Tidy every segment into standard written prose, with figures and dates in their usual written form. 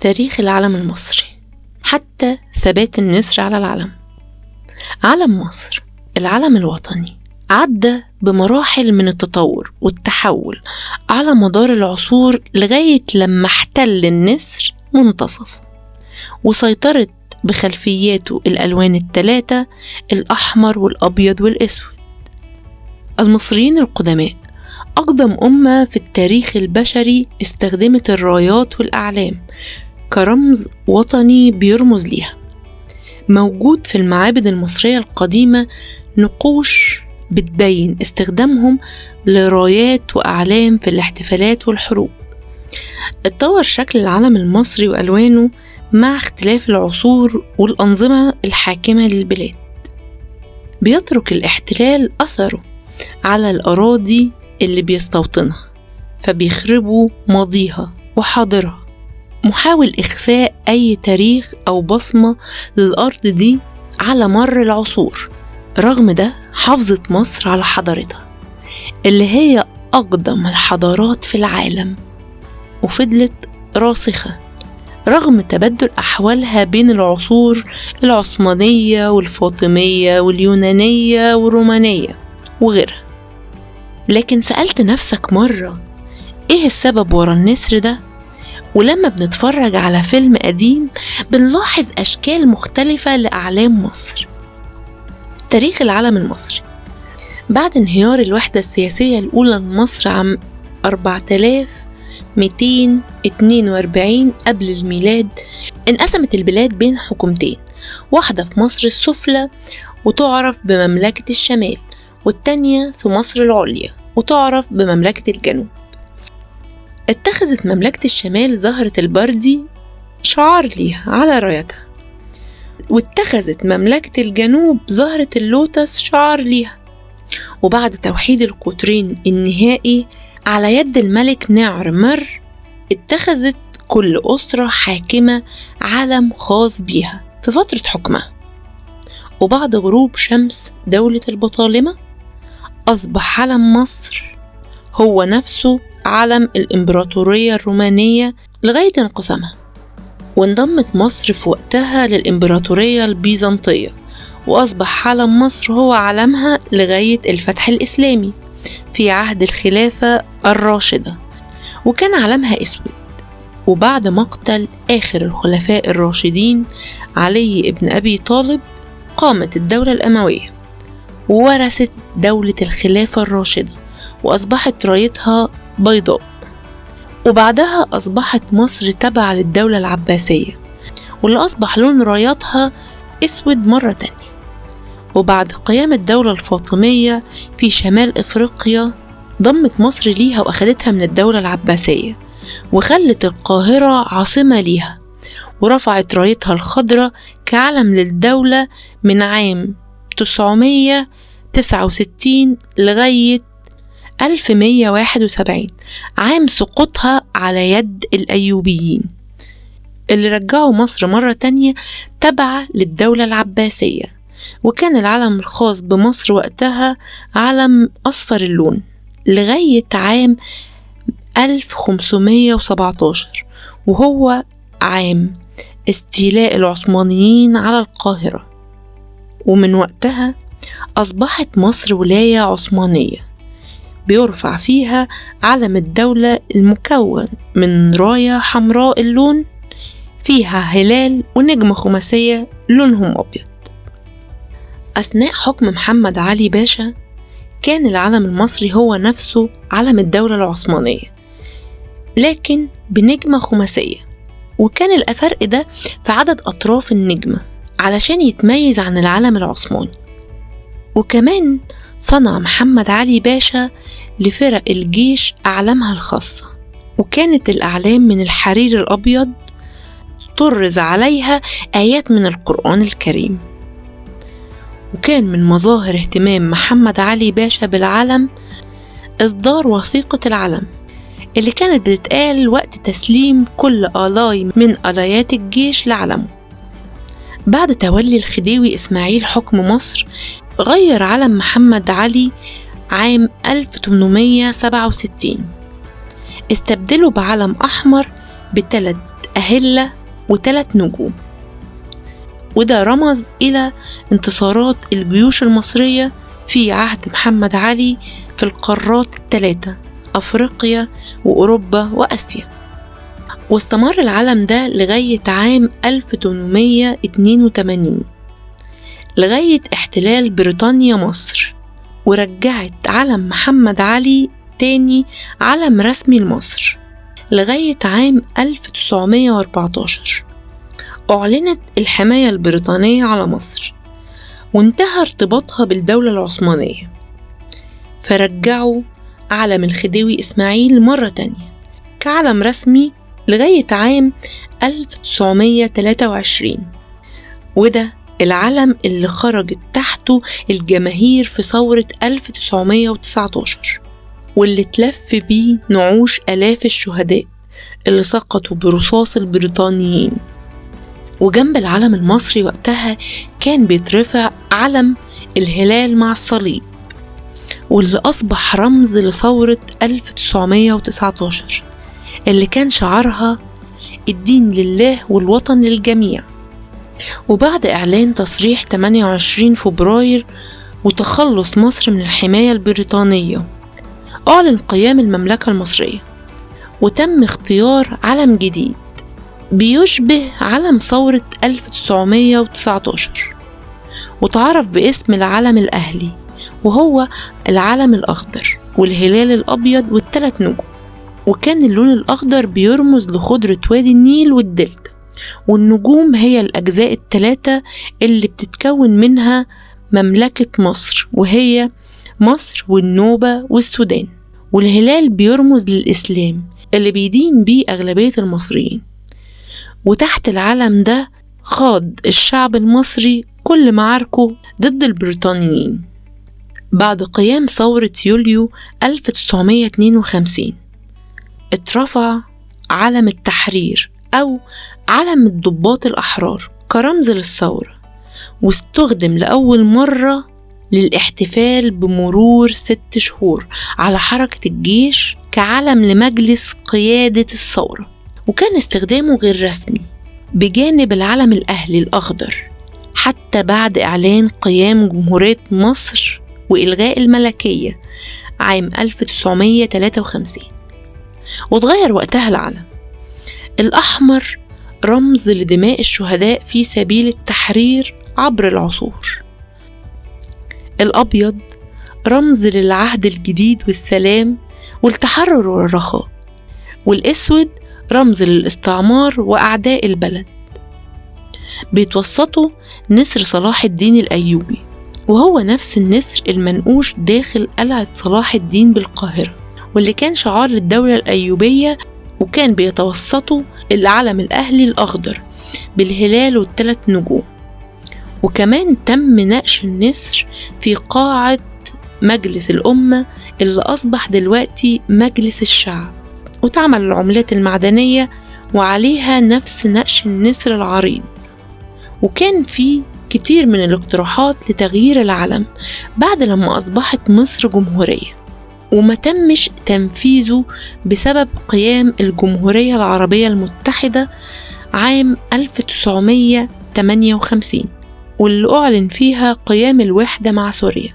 تاريخ العلم المصري حتى ثبات النسر على العلم. علم مصر العلم الوطني عدى بمراحل من التطور والتحول على مدار العصور لغاية لما احتل النسر منتصفه وسيطرت بخلفياته الألوان الثلاثة الأحمر والأبيض والأسود. المصريين القدماء أقدم أمة في التاريخ البشري استخدمت الرايات والأعلام كرمز وطني بيرمز ليها. موجود في المعابد المصرية القديمة نقوش بتبين استخدامهم لرايات وأعلام في الاحتفالات والحروب. اتطور شكل العلم المصري وألوانه مع اختلاف العصور والأنظمة الحاكمة للبلاد. بيترك الاحتلال أثره على الأراضي اللي بيستوطنها، فبيخربوا ماضيها وحاضرها، محاول إخفاء أي تاريخ أو بصمة للأرض دي على مر العصور. رغم ده حافظت مصر على حضارتها اللي هي أقدم الحضارات في العالم، وفضلت راسخة رغم تبدل أحوالها بين العصور العثمانية والفاطمية واليونانية والرومانية وغيرها. لكن سألت نفسك مرة إيه السبب ورا النسر ده؟ ولما بنتفرج على فيلم قديم بنلاحظ أشكال مختلفة لأعلام مصر. تاريخ العلم المصري بعد انهيار الوحدة السياسية الأولى لمصر عام 4242 قبل الميلاد، انقسمت البلاد بين حكومتين، واحدة في مصر السفلى وتعرف بمملكة الشمال، والتانية في مصر العليا وتعرف بمملكة الجنوب. اتخذت مملكة الشمال زهرة البردي شعار ليها على رايتها، واتخذت مملكة الجنوب زهرة اللوتس شعار ليها. وبعد توحيد القطرين النهائي على يد الملك نعر مر، اتخذت كل أسرة حاكمة علم خاص بيها في فترة حكمها. وبعد غروب شمس دولة البطالمة أصبح علم مصر هو نفسه علم الإمبراطورية الرومانية لغاية انقسامها. وانضمت مصر في وقتها للإمبراطورية البيزنطية، وأصبح علم مصر هو علمها لغاية الفتح الإسلامي في عهد الخلافة الراشدة، وكان علمها أسود. وبعد مقتل آخر الخلفاء الراشدين علي ابن أبي طالب قامت الدولة الأموية وورثت دولة الخلافة الراشدة، وأصبحت رايتها بيضاء. وبعدها أصبحت مصر تبع للدولة العباسية، واللي أصبح لون راياتها أسود مرة تانية. وبعد قيام الدولة الفاطمية في شمال إفريقيا ضمت مصر ليها وأخدتها من الدولة العباسية، وخلت القاهرة عاصمة ليها، ورفعت رايتها الخضراء كعلم للدولة من عام 969 لغاية 1171 عام سقوطها على يد الأيوبيين، اللي رجعوا مصر مرة تانية تبع للدولة العباسية. وكان العلم الخاص بمصر وقتها علم أصفر اللون لغاية عام 1517، وهو عام استيلاء العثمانيين على القاهرة. ومن وقتها أصبحت مصر ولاية عثمانية بيرفع فيها علم الدولة المكون من راية حمراء اللون فيها هلال ونجمة خماسية لونهم أبيض. أثناء حكم محمد علي باشا كان العلم المصري هو نفسه علم الدولة العثمانية لكن بنجمة خماسية، وكان الفرق ده في عدد أطراف النجمة علشان يتميز عن العلم العثماني. وكمان صنع محمد علي باشا لفرق الجيش أعلامها الخاصة، وكانت الأعلام من الحرير الأبيض طرز عليها آيات من القرآن الكريم. وكان من مظاهر اهتمام محمد علي باشا بالعلم إصدار وثيقة العلم اللي كانت بتتقال وقت تسليم كل آلاي من آلايات الجيش لعلمه. بعد تولي الخديوي إسماعيل حكم مصر غير علم محمد علي عام 1867، استبدله بعلم أحمر ب3 أهلة و3 نجوم، وده رمز إلى انتصارات الجيوش المصرية في عهد محمد علي في القارات ال3 أفريقيا وأوروبا وآسيا. واستمر العلم ده لغاية عام 1882 لغاية احتلال بريطانيا مصر، ورجعت علم محمد علي تاني علم رسمي لمصر لغاية عام 1914. أعلنت الحماية البريطانية على مصر وانتهى ارتباطها بالدولة العثمانية، فرجعوا علم الخديوي إسماعيل مرة تانية كعلم رسمي لغاية عام 1923، وده العلم اللي خرجت تحته الجماهير في ثورة 1919 واللي تلف بيه نعوش آلاف الشهداء اللي سقطوا برصاص البريطانيين. وجنب العلم المصري وقتها كان بيترفع علم الهلال مع الصليب، واللي أصبح رمز لثورة 1919 اللي كان شعارها الدين لله والوطن للجميع. وبعد إعلان تصريح 28 فبراير وتخلص مصر من الحماية البريطانية، أعلن قيام المملكة المصرية وتم اختيار علم جديد بيشبه علم ثورة 1919 وتعرف باسم العلم الأهلي، وهو العلم الأخضر والهلال الأبيض وال3 نجوم. وكان اللون الأخضر بيرمز لخضرة وادي النيل والدلتا، والنجوم هي الأجزاء ال3 اللي بتتكون منها مملكة مصر، وهي مصر والنوبة والسودان. والهلال بيرمز للإسلام اللي بيدين بيه أغلبية المصريين. وتحت العلم ده خاض الشعب المصري كل معاركه ضد البريطانيين. بعد قيام ثورة يوليو 1952 اترفع علم التحرير أو علم الضباط الأحرار كرمز للثورة، واستخدم لأول مرة للاحتفال بمرور 6 شهور على حركة الجيش كعلم لمجلس قيادة الثورة. وكان استخدامه غير رسمي بجانب العلم الأهلي الأخضر حتى بعد إعلان قيام جمهورية مصر وإلغاء الملكية عام 1953. وتغير وقتها العلم. الأحمر رمز لدماء الشهداء في سبيل التحرير عبر العصور، الأبيض رمز للعهد الجديد والسلام والتحرر والرخاء، والأسود رمز للاستعمار وأعداء البلد. بيتوسطوا نسر صلاح الدين الأيوبي، وهو نفس النسر المنقوش داخل قلعة صلاح الدين بالقاهرة، واللي كان شعار للدولة الأيوبية. وكان بيتوسطوا العلم الأهلي الأخضر بالهلال وال3 نجوم. وكمان تم نقش النسر في قاعة مجلس الأمة اللي أصبح دلوقتي مجلس الشعب، وتعمل العملات المعدنية وعليها نفس نقش النسر العريض. وكان في كتير من الاقتراحات لتغيير العلم بعد لما أصبحت مصر جمهورية، وما تمش تنفيذه بسبب قيام الجمهورية العربية المتحدة عام 1958 واللي أعلن فيها قيام الوحدة مع سوريا.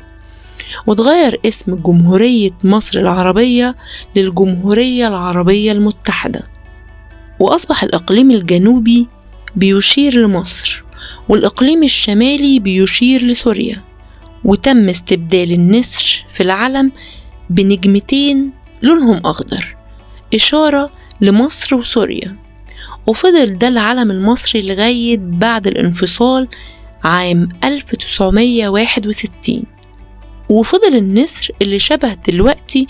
وتغير اسم جمهورية مصر العربية للجمهورية العربية المتحدة، وأصبح الإقليم الجنوبي بيشير لمصر والإقليم الشمالي بيشير لسوريا. وتم استبدال النسر في العلم بنجمتين لونهم أخضر إشارة لمصر وسوريا. وفضل ده العلم المصري لغاية بعد الانفصال عام 1961. وفضل النسر اللي شبه دلوقتي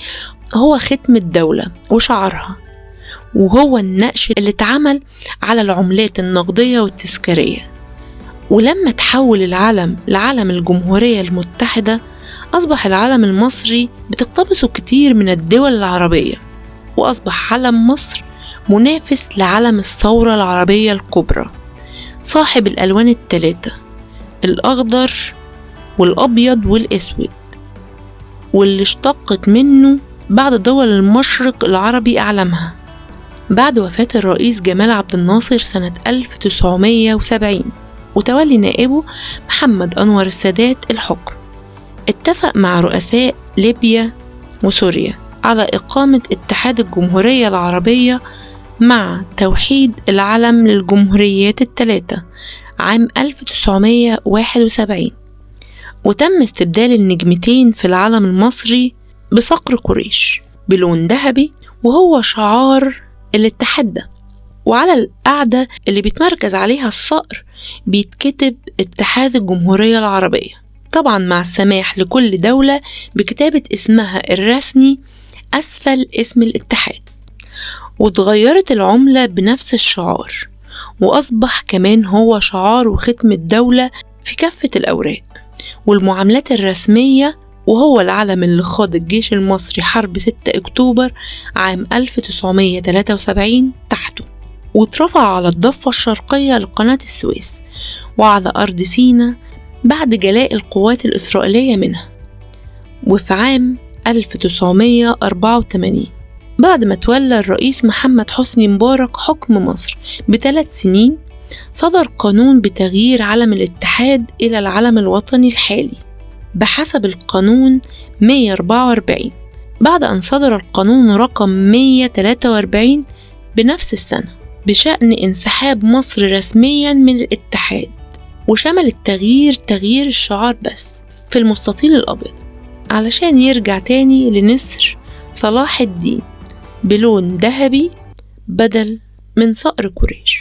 هو ختم الدولة وشعارها، وهو النقش اللي اتعمل على العملات النقدية والتذكارية. ولما تحول العلم لعلم الجمهورية المتحدة أصبح العلم المصري بتقتبسه كتير من الدول العربية، وأصبح علم مصر منافس لعلم الثورة العربية الكبرى صاحب الألوان ال3 الأخضر والأبيض والأسود، واللي اشتقت منه بعض دول المشرق العربي أعلامها بعد وفاة الرئيس جمال عبد الناصر سنة 1970 وتولي نائبه محمد أنور السادات الحكم، اتفق مع رؤساء ليبيا وسوريا على إقامة اتحاد الجمهورية العربية مع توحيد العلم للجمهوريات الثلاثة عام 1971، وتم استبدال النجمتين في العلم المصري بصقر قريش بلون ذهبي وهو شعار الاتحاد ده، وعلى القاعدة اللي بيتمركز عليها الصقر بيتكتب اتحاد الجمهورية العربية، طبعا مع السماح لكل دولة بكتابة اسمها الرسمي أسفل اسم الاتحاد. واتغيرت العملة بنفس الشعار، وأصبح كمان هو شعار وختم الدولة في كافة الأوراق والمعاملات الرسمية، وهو العلم اللي خاض الجيش المصري حرب 6 أكتوبر عام 1973 تحته، واترفع على الضفة الشرقية لقناة السويس وعلى أرض سيناء بعد جلاء القوات الإسرائيلية منها. وفي عام 1984 بعد ما تولى الرئيس محمد حسني مبارك حكم مصر ب3 سنين، صدر قانون بتغيير علم الاتحاد إلى العلم الوطني الحالي بحسب القانون 144، بعد أن صدر القانون رقم 143 بنفس السنة بشأن انسحاب مصر رسميا من الاتحاد. وشمل التغيير تغيير الشعار بس في المستطيل الأبيض علشان يرجع تاني لنسر صلاح الدين بلون ذهبي بدل من صقر قريش.